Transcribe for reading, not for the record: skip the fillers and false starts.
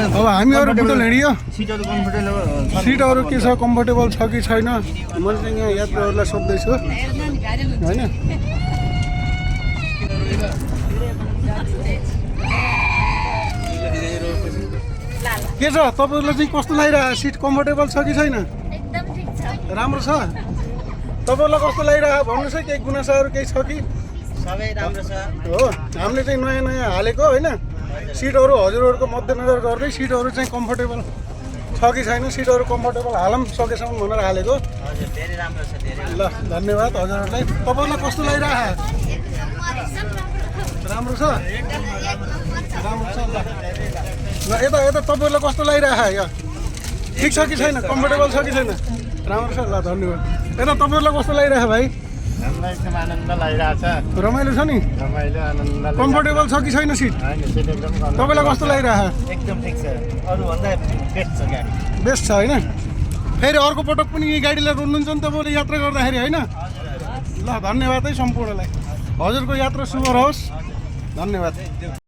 अब हामीहरू बुटोल हिँडियो सिटहरु कम्फर्टेबल सिटहरू के छ कम्फर्टेबल छ कि छैन मैले चाहिँ यहाँ यात्रुहरूलाई सोध्दैछु होइन के छ तपाईँहरूलाई चाहिँ कस्तो लागिरहेको सिट कम्फर्टेबल छ कि छैन एकदम ठीक छ राम्रो छ तपाईँहरूलाई कस्तो लागिरहेको भन्नुहोस् है केही गुनासाहरू केही छ कि सबै राम्रो छ हो हामीले चाहिँ नयाँ नयाँ हालेको होइन सिटहरू हजुरहरूको मध्यनजर गर्दै सिटहरू चाहिँ कम्फर्टेबल छ कि छैन सिटहरू कम्फर्टेबल हालौँ सकेसम्म भनेर हालेको हजुर धेरै राम्रो छ धेरै ल धन्यवाद हजुरहरूलाई तपाईँलाई कस्तो लागिरहेको राम्रो छ राम्रो छ ल यता यता तपाईँहरूलाई कस्तो लागिरहेको यो ठिक छ कि छैन कम्फर्टेबल छ कि छैन राम्रो छ ल धन्यवाद यता तपाईँहरूलाई कस्तो लागिरहेको भाइ हामीलाई एकदम आनन्द लागिरहेछ रमाइलो छ नि रमाइलो आनन्द कम्फर्टेबल छ कि छैन सिट हैन सिट एकदम तपाईँलाई कस्तो लागिरहेको एकदम ठिक छ अरूभन्दा बेस्ट छ गाडी बेस्ट छ होइन फेरि अर्को पटक पनि यही गाडीलाई रोज्नुहुन्छ नि तपाईँले यात्रा गर्दाखेरि होइन ल धन्यवाद है सम्पूर्णलाई हजुरको यात्रा शुभ रहोस् धन्यवाद